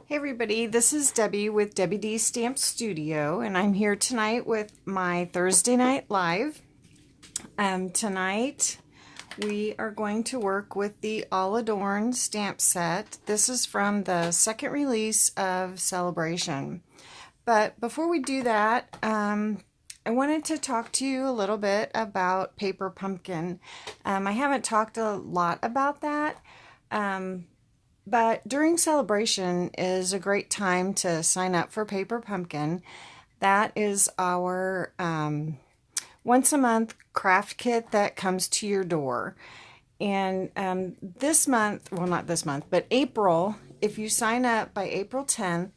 Hey everybody, this is Debbie with Debbie D Stamp Studio, and I'm here tonight with my Thursday Night Live. Tonight we are going to work with the All Adorned stamp set. This is from the second release of Sale-aBration. But before we do that, I wanted to talk to you a little bit about Paper Pumpkin. I haven't talked a lot about that. But during Sale-aBration is a great time to sign up for Paper Pumpkin. That is our once a month craft kit that comes to your door. And this month, well, not this month, but April, if you sign up by April 10th,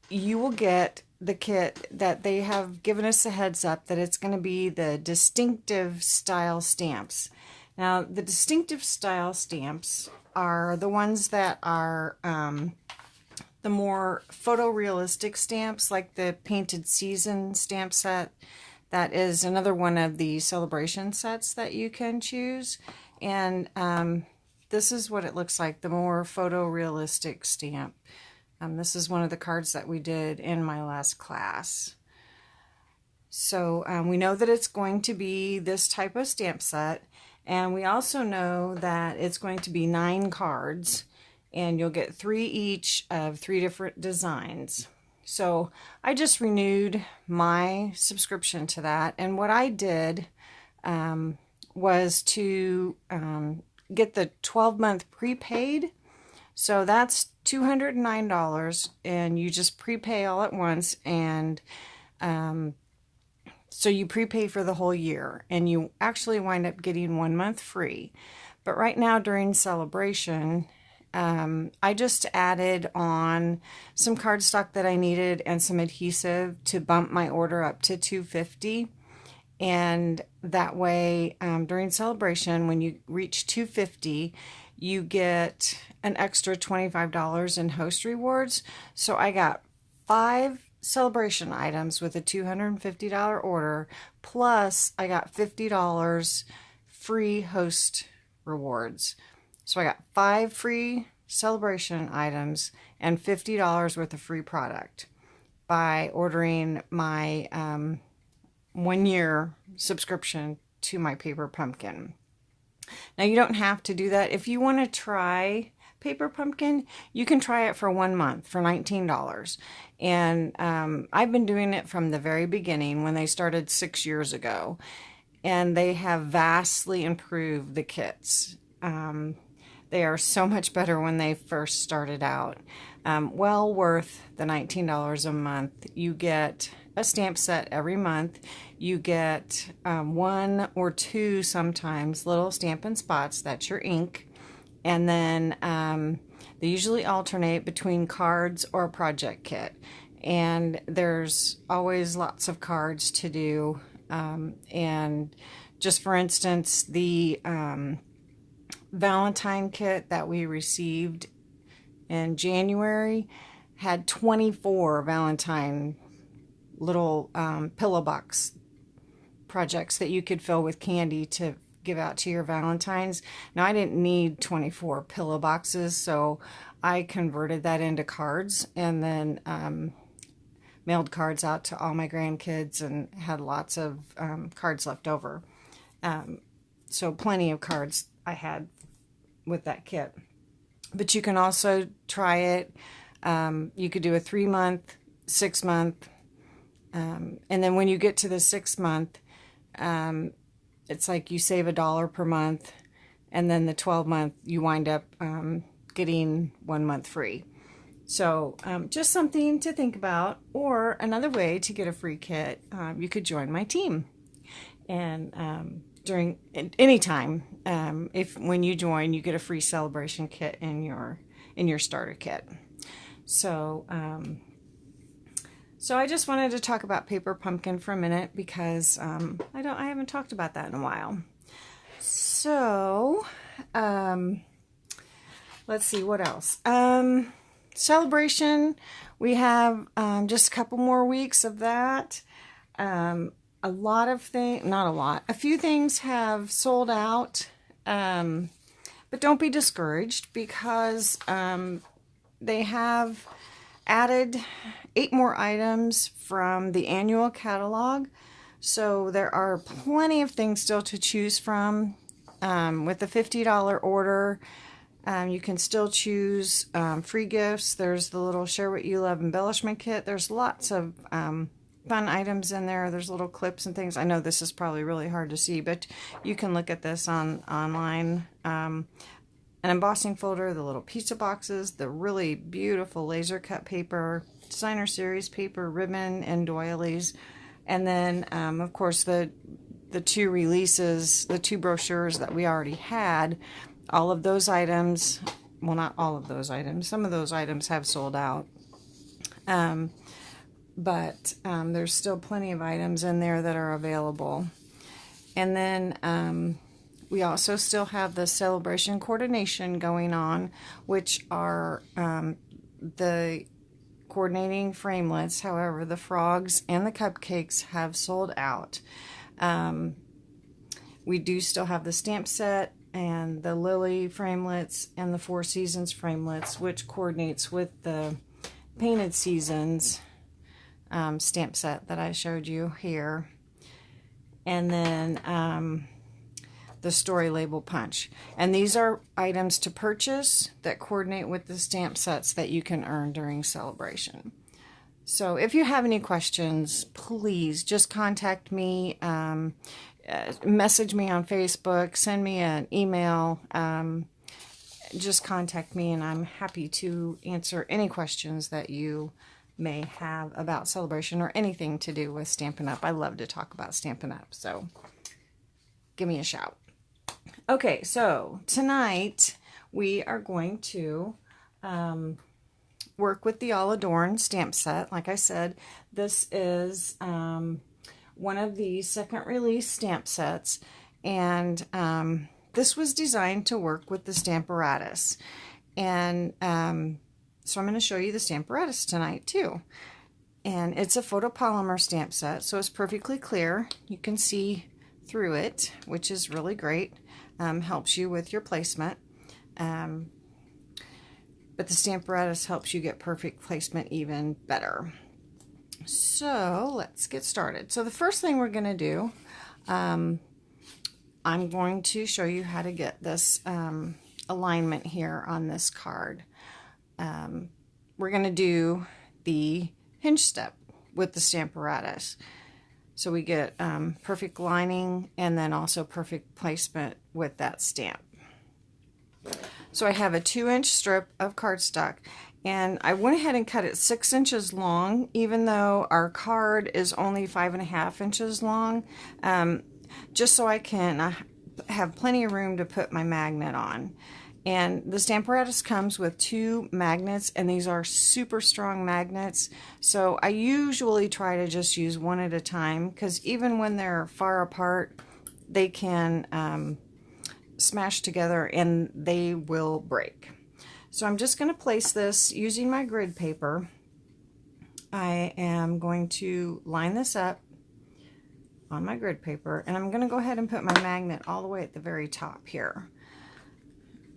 you will get the kit that they have given us a heads up that it's going to be the distinctive style stamps. Now, the distinctive style stamps are the ones that are the more photorealistic stamps, like the Painted Season stamp set. That is another one of the Sale-aBration sets that you can choose. And this is what it looks like, the more photorealistic stamp. This is one of the cards that we did in my last class. So we know that it's going to be this type of stamp set. And we also know that it's going to be 9 cards, and you'll get 3 each of 3 different designs. So I just renewed my subscription to that, and what I did was to get the 12-month prepaid. So that's $209, and you just prepay all at once, and so you prepay for the whole year, and you actually wind up getting 1 month free. But right now during Sale-aBration, I just added on some cardstock that I needed and some adhesive to bump my order up to $250. And that way, during Sale-aBration, when you reach $250, you get an extra $25 in host rewards. So I got 5 Sale-aBration items with a $250 order, plus I got $50 free host rewards. So I got 5 free Sale-aBration items and $50 worth of free product by ordering my 1-year subscription to my Paper Pumpkin. Now, you don't have to do that. If you want to try Paper Pumpkin, you can try it for 1 month for $19. And I've been doing it from the very beginning when they started 6 years ago. And they have vastly improved the kits. They are so much better when they first started out. Well worth the $19 a month. You get a stamp set every month. You get 1 or 2 sometimes little Stampin' spots. That's your ink. And then they usually alternate between cards or a project kit. And there's always lots of cards to do. And just for instance, the Valentine kit that we received in January had 24 Valentine little pillow box projects that you could fill with candy to give out to your Valentines. Now, I didn't need 24 pillow boxes, so I converted that into cards and then mailed cards out to all my grandkids and had lots of cards left over. So plenty of cards I had with that kit. But you can also try it. You could do a 3-month, 6-month, and then when you get to the 6-month, it's like you save $1 per month, and then the 12-month you wind up getting 1 month free. So just something to think about. Or another way to get a free kit, you could join my team. And during any time, when you join, you get a free Sale-aBration kit in your starter kit. So so I just wanted to talk about Paper Pumpkin for a minute because I haven't talked about that in a while. So let's see what else. Sale-aBration, we have just a couple more weeks of that. A lot of things, not a lot, a few things have sold out, but don't be discouraged because they have added 8 more items from the annual catalog. So there are plenty of things still to choose from. With the $50 order, you can still choose free gifts. There's the little Share What You Love embellishment kit. There's lots of fun items in there. There's little clips and things. I know this is probably really hard to see, but you can look at this online. An embossing folder, the little pizza boxes, the really beautiful laser cut paper, designer series paper, ribbon, and doilies. And then, of course, the 2 releases, the 2 brochures that we already had. All of those items, well, not all of those items, some of those items have sold out. But there's still plenty of items in there that are available. And then we also still have the Sale-aBration coordination going on, which are the coordinating framelits. However, the frogs and the cupcakes have sold out. We do still have the stamp set and the lily framelits and the 4 seasons framelits, which coordinates with the painted seasons stamp set that I showed you here. And then the story label punch. And these are items to purchase that coordinate with the stamp sets that you can earn during Sale-aBration. So if you have any questions, please just contact me, message me on Facebook, send me an email, just contact me, and I'm happy to answer any questions that you may have about Sale-aBration or anything to do with Stampin' Up. I love to talk about Stampin' Up, so give me a shout. Okay, so tonight we are going to work with the All Adorned stamp set. Like I said, this is one of the second release stamp sets, and this was designed to work with the Stamparatus. And so I'm going to show you the Stamparatus tonight too. And it's a photopolymer stamp set, so it's perfectly clear. You can see through it, which is really great. Helps you with your placement. But the Stamparatus helps you get perfect placement even better. So let's get started. So the first thing we're going to do, I'm going to show you how to get this alignment here on this card. We're going to do the hinge step with the Stamparatus. So we get perfect lining and then also perfect placement with that stamp. So I have a 2-inch strip of cardstock, and I went ahead and cut it 6 inches long, even though our card is only 5.5 inches long, just so I can have plenty of room to put my magnet on. And the Stamparatus comes with 2 magnets, and these are super strong magnets. So I usually try to just use one at a time, because even when they're far apart, they can smash together and they will break. So I'm just going to place this using my grid paper. I am going to line this up on my grid paper, and I'm going to go ahead and put my magnet all the way at the very top here.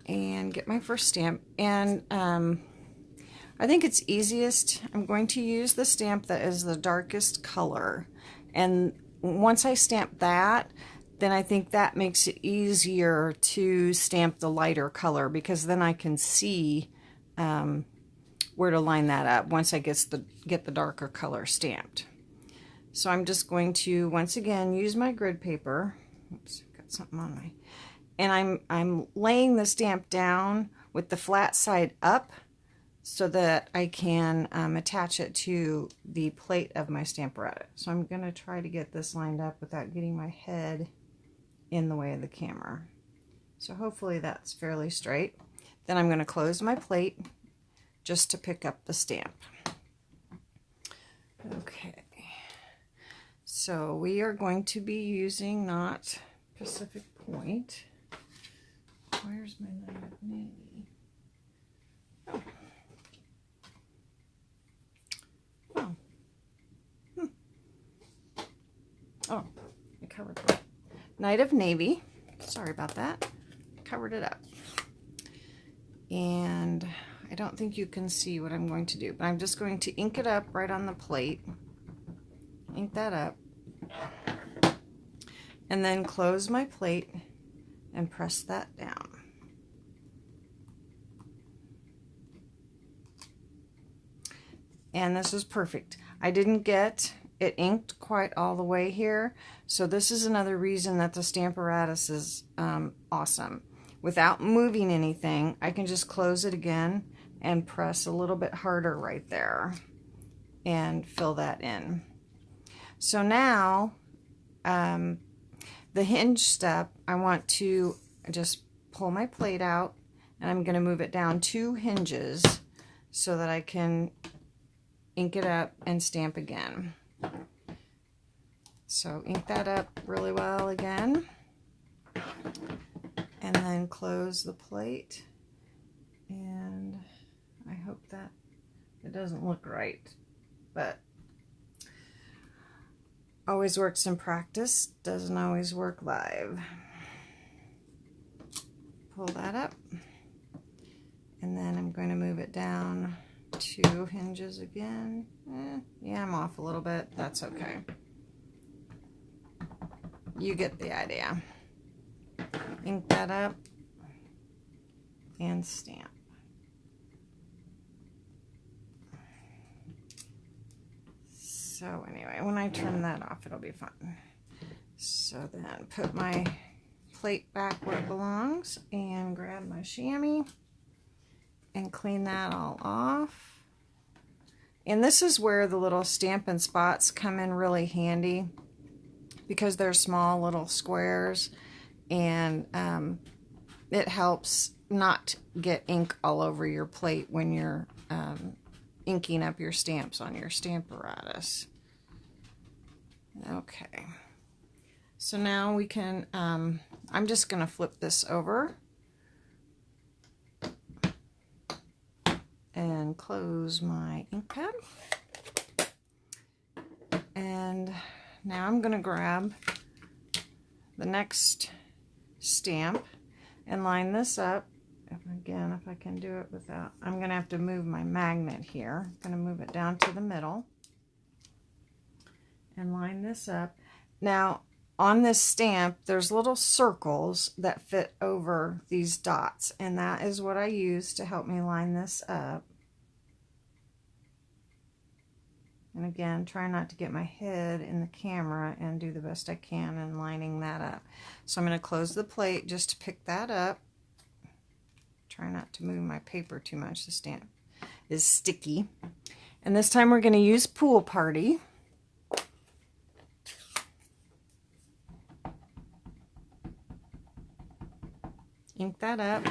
And get my first stamp, and I think it's easiest. I'm going to use the stamp that is the darkest color, and once I stamp that, then I think that makes it easier to stamp the lighter color, because then I can see where to line that up once I get the darker color stamped. So I'm just going to once again use my grid paper. Oops, got something on my. And I'm laying the stamp down with the flat side up so that I can attach it to the plate of my Stamparatus. So I'm going to try to get this lined up without getting my head in the way of the camera. So hopefully that's fairly straight. Then I'm going to close my plate just to pick up the stamp. Okay. So we are going to be using not Pacific Point. Where's my navy? Oh. Oh. Oh, I covered it. Night of Navy. Sorry about that. Covered it up. And I don't think you can see what I'm going to do, but I'm just going to ink it up right on the plate. Ink that up. And then close my plate and press that down. And this is perfect. I didn't get it inked quite all the way here, so this is another reason that the Stamparatus is awesome. Without moving anything, I can just close it again and press a little bit harder right there and fill that in. So now the hinge step, I want to just pull my plate out, and I'm going to move it down 2 hinges so that I can ink it up and stamp again. So ink that up really well again, and then close the plate. And I hope that it doesn't look right, but always works in practice, doesn't always work live. Pull that up, and then I'm going to move it down 2 hinges again. Yeah, I'm off a little bit. That's okay. You get the idea. Ink that up and stamp. So anyway, when I turn that off, it'll be fun. So then put my plate back where it belongs and grab my chamois and clean that all off. And this is where the little Stampin' spots come in really handy, because they're small little squares, and it helps not get ink all over your plate when you're inking up your stamps on your Stamparatus. Okay, so now we can, I'm just going to flip this over and close my ink pad. And now I'm going to grab the next stamp and line this up. Again, if I can do it without, I'm going to have to move my magnet here. I'm going to move it down to the middle and line this up. Now, on this stamp, there's little circles that fit over these dots, and that is what I use to help me line this up. And again, try not to get my head in the camera, and do the best I can in lining that up. So I'm going to close the plate just to pick that up. Try not to move my paper too much. The stamp is sticky. And this time we're going to use Pool Party. Ink that up.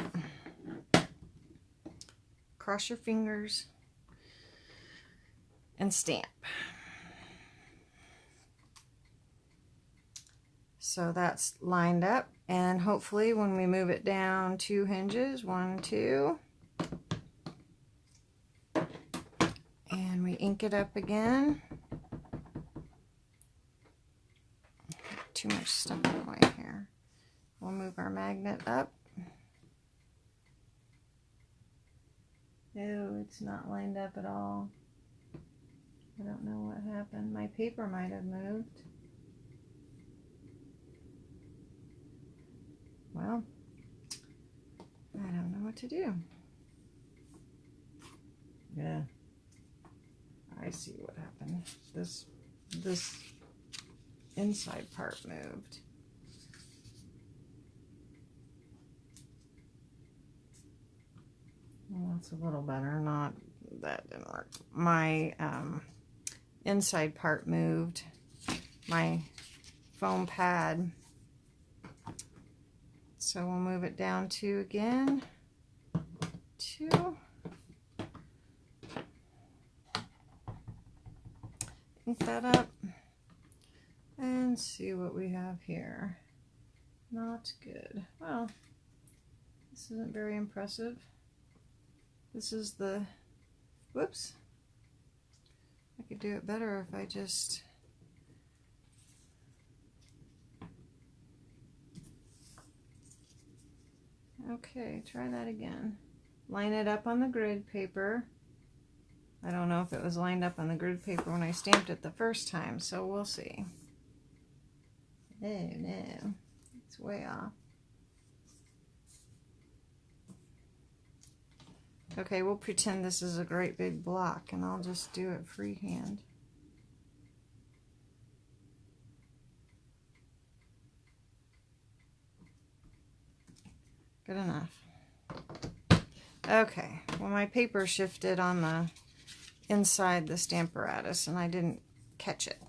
Cross your fingers and stamp. So that's lined up, and hopefully when we move it down 2 hinges, 1, 2, and we ink it up again. Too much stuff in the way here. We'll move our magnet up. No, it's not lined up at all. I don't know what happened. My paper might have moved. Well, I don't know what to do. Yeah, I see what happened. This inside part moved. Well, that's a little better. Not, that didn't work. My inside part moved. My foam pad. So we'll move it down 2 again. 2. Ink that up. And see what we have here. Not good. Well, this isn't very impressive. This is the, whoops. I could do it better if I just, okay, try that again. line it up on the grid paper. I don't know if it was lined up on the grid paper when I stamped it the first time, so we'll see. Oh no, it's way off. Okay, we'll pretend this is a great big block and I'll just do it freehand. Good enough. Okay, well my paper shifted on the inside the Stamparatus and I didn't catch it.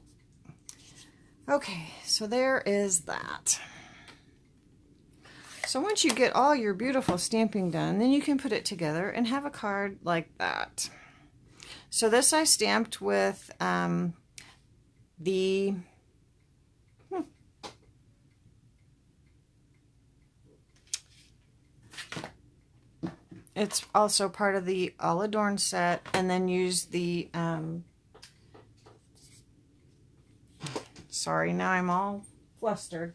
Okay, so there is that. So once you get all your beautiful stamping done, then you can put it together and have a card like that. So this I stamped with it's also part of the All Adorned set, and then use the sorry, now I'm all flustered.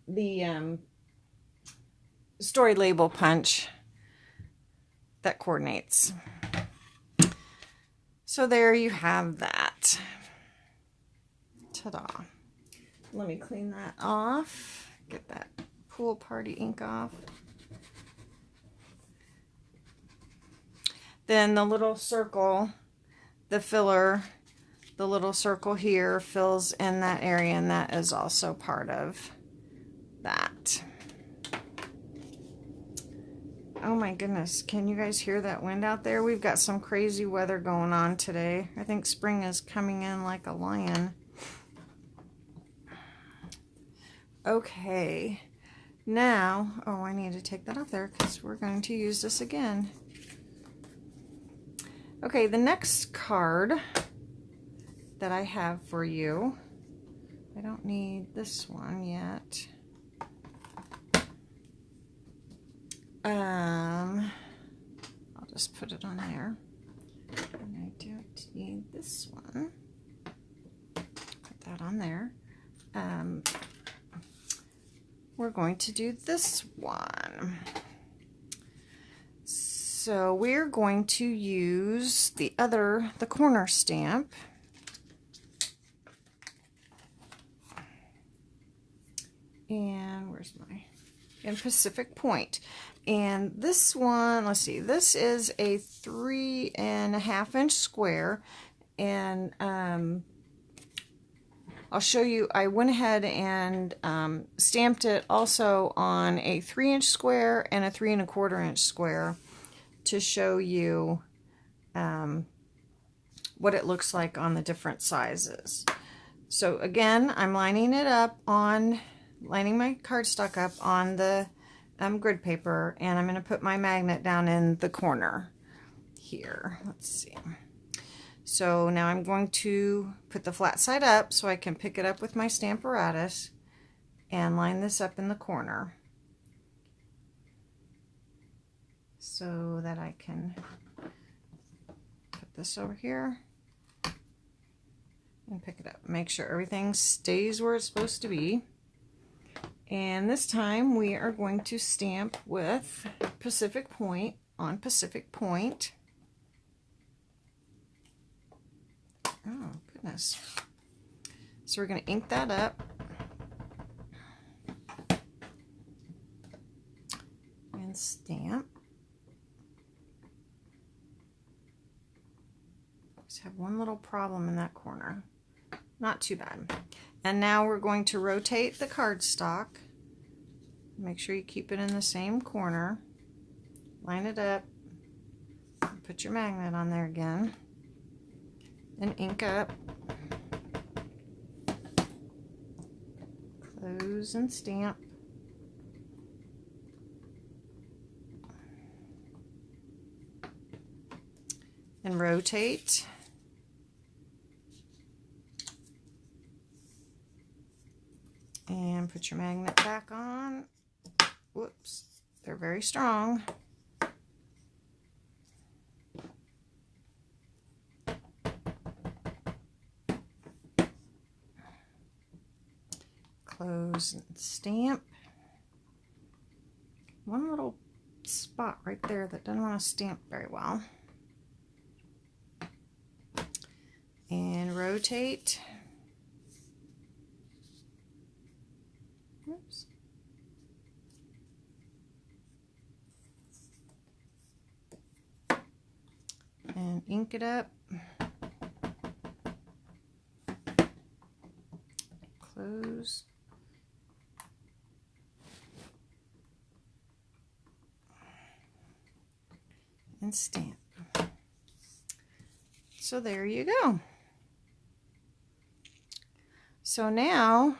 The story label punch that coordinates. So there you have that. Ta-da. Let me clean that off. Get that pool party ink off. Then the little circle, the filler, the little circle here fills in that area, and that is also part of that. Oh my goodness, can you guys hear that wind out there? We've got some crazy weather going on today. I think spring is coming in like a lion. Okay, now, oh, I need to take that off there because we're going to use this again. Okay, the next card that I have for you, I don't need this one yet. I'll just put it on there. And I don't need this one. Put that on there. We're going to do this one. So we're going to use the corner stamp. And where's my, in Pacific Point. And this one, let's see, this is a 3.5 inch square, and I'll show you, I went ahead and stamped it also on a 3 inch square and a 3.25 inch square to show you what it looks like on the different sizes. So again, I'm lining my cardstock up on the grid paper, and I'm going to put my magnet down in the corner here. Let's see. So now I'm going to put the flat side up so I can pick it up with my Stamparatus and line this up in the corner so that I can put this over here and pick it up. Make sure everything stays where it's supposed to be. And this time we are going to stamp with Pacific Point on Pacific Point. Oh, goodness. So we're going to ink that up. And stamp. Just have one little problem in that corner. Not too bad. And now we're going to rotate the cardstock. Make sure you keep it in the same corner. Line it up. Put your magnet on there again. And ink up. Close and stamp. And rotate. And put your magnet back on. Whoops, they're very strong. Close and stamp. one little spot right there that doesn't want to stamp very well. And rotate. Oops. And ink it up. Close. And stamp. So there you go. So now,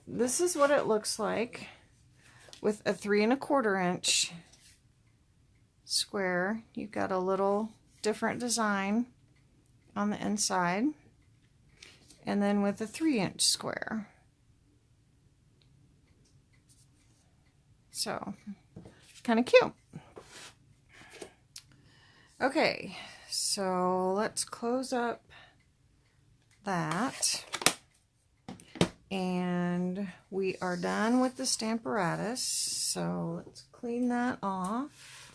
this is what it looks like with a 3 1/4 inch square. You've got a little different design on the inside, and then with a 3-inch square. So, kind of cute. Okay, so let's close up that. And we are done with the Stamparatus, so let's clean that off.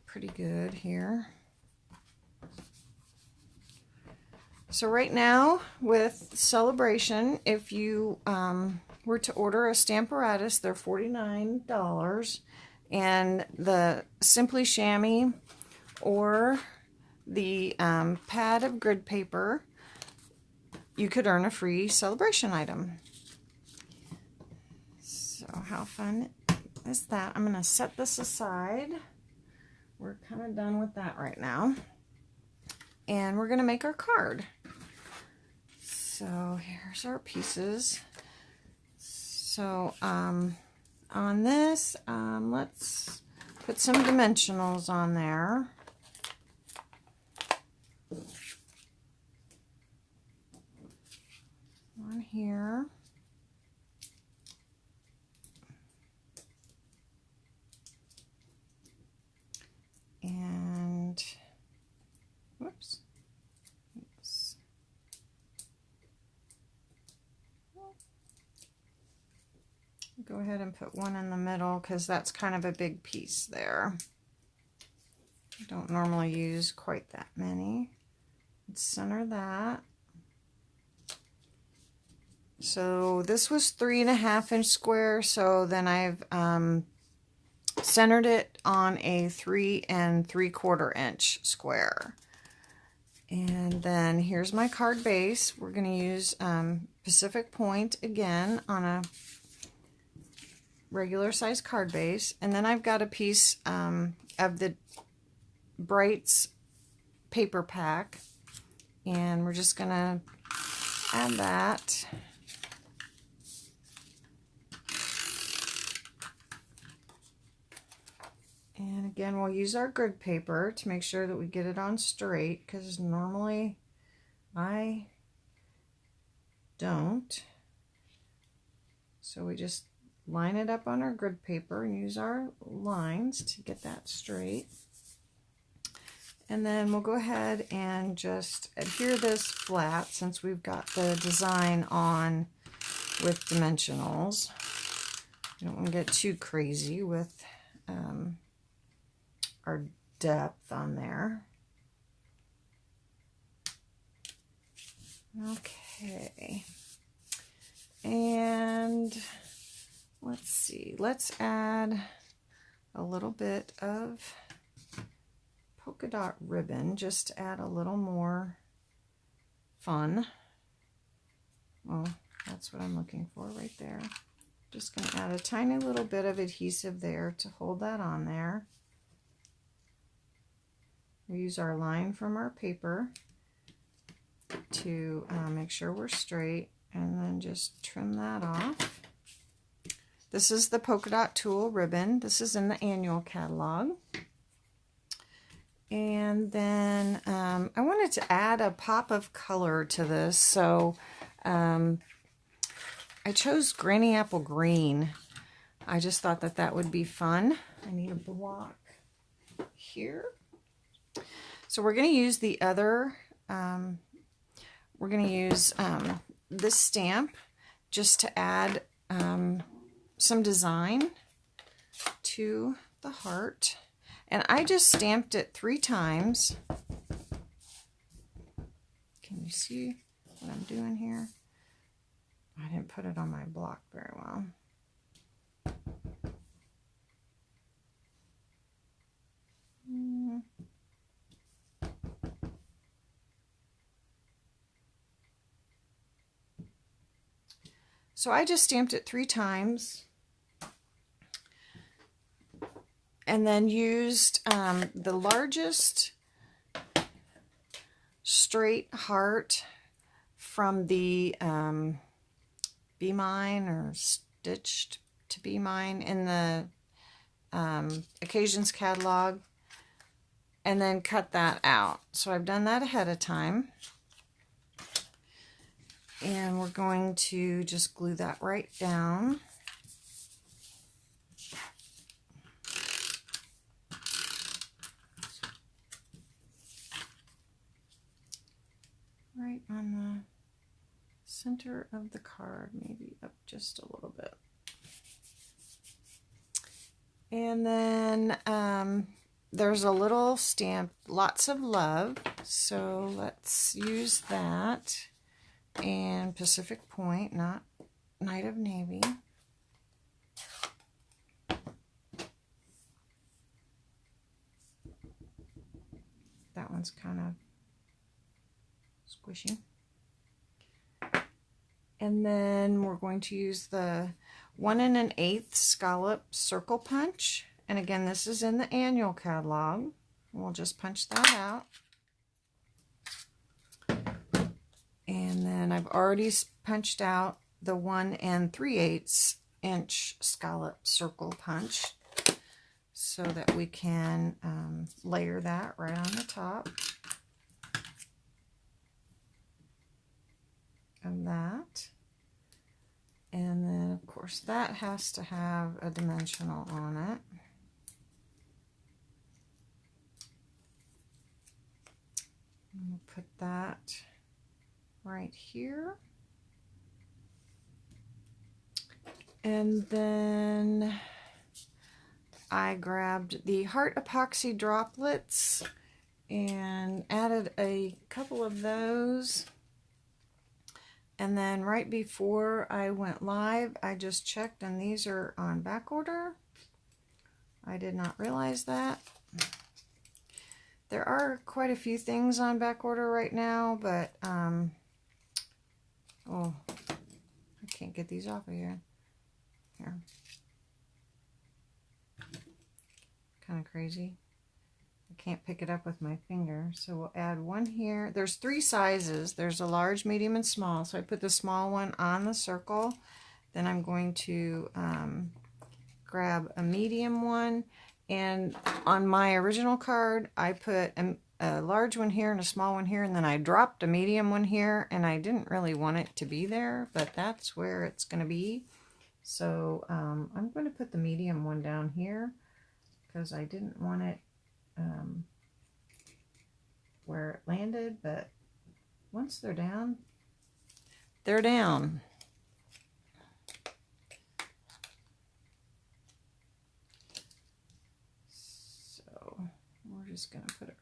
Pretty good here. So right now with Sale-aBration, if you were to order a Stamparatus, they're $49, and the Simply Chamois or the pad of grid paper, you could earn a free Sale-aBration item. So how fun is that? I'm going to set this aside. We're kind of done with that right now. And we're going to make our card. So here's our pieces. So on this, let's put some dimensionals on there. On here. And whoops. Oops. Go ahead and put one in the middle because that's kind of a big piece there. I don't normally use quite that many. Let's center that. So this was 3 1/2 inch square, so then I've centered it on a 3 3/4 inch square. And then here's my card base. We're going to use Pacific Point again on a regular size card base. And then I've got a piece of the Brights paper pack, and we're just going to add that. And again, we'll use our grid paper to make sure that we get it on straight, because normally I don't. So we just line it up on our grid paper and use our lines to get that straight. And then we'll go ahead and just adhere this flat since we've got the design on with dimensionals. You don't want to get too crazy with our depth on there. Okay. And let's see, let's add a little bit of polka dot ribbon just to add a little more fun. Well, that's what I'm looking for right there. Just going to add a tiny little bit of adhesive there to hold that on there. We use our line from our paper to make sure we're straight, and then just trim that off. This is the polka dot tool ribbon. This is in the annual catalog. And then I wanted to add a pop of color to this, so I chose Granny Apple Green. I just thought that that would be fun. I need a block here. So we're going to use the other we're going to use this stamp just to add some design to the heart. And I just stamped it 3 times. Can you see what I'm doing here? I didn't put it on my block very well. So I just stamped it 3 times and then used the largest straight heart from the Be Mine or Stitched to Be Mine in the Occasions catalog, and then cut that out. So I've done that ahead of time. And we're going to just glue that right down. Right on the center of the card, maybe up just a little bit. And then there's a little stamp, Lots of Love. So let's use that. And Pacific Point, not Night of Navy. That one's kind of squishy. And then we're going to use the 1 1/8 scallop circle punch. And again, this is in the annual catalog. We'll just punch that out. And then I've already punched out the 1 3/8 inch scallop circle punch so that we can layer that right on the top of that. And then, of course, that has to have a dimensional on it. And we'll put that right here. And then I grabbed the heart epoxy droplets and added a couple of those. And then right before I went live, I just checked, and these are on back order. I did not realize that. There are quite a few things on back order right now, but oh, I can't get these off of here. Here. Kind of crazy. I can't pick it up with my finger. So we'll add one here. There's 3 sizes. There's a large, medium, and small. So I put the small one on the circle. Then I'm going to grab a medium one. And on my original card, I put a large one here and a small one here, and then I dropped a medium one here, and I didn't really want it to be there, but that's where it's going to be. So I'm going to put the medium one down here because I didn't want it where it landed, but once they're down, they're down. So we're just going to put it,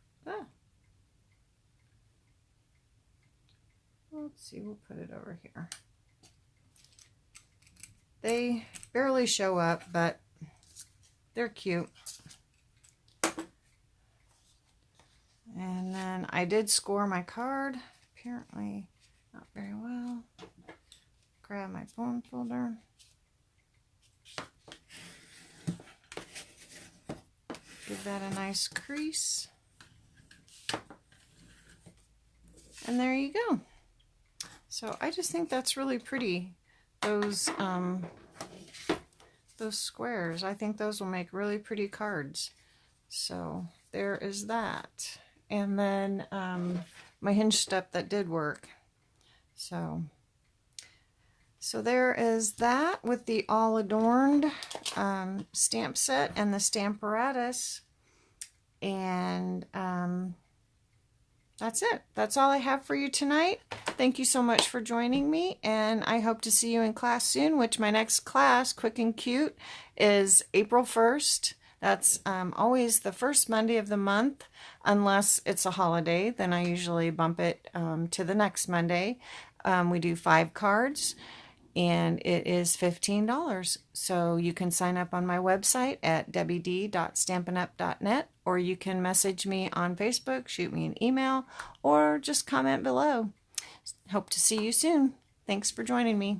let's see, we'll put it over here. They barely show up, but they're cute. And then I did score my card, apparently not very well. Grab my bone folder. Give that a nice crease. And there you go. So I just think that's really pretty. Those squares, I think those will make really pretty cards. So there is that. And then my hinge step that did work. So there is that with the All Adorned stamp set and the Stamparatus. And that's it. That's all I have for you tonight. Thank you so much for joining me, and I hope to see you in class soon, which my next class, Quick and Cute, is April 1st. That's always the first Monday of the month, unless it's a holiday. Then I usually bump it to the next Monday. We do 5 cards, and it is $15. So you can sign up on my website at wd.stampinup.net, or you can message me on Facebook, shoot me an email, or just comment below. Hope to see you soon. Thanks for joining me.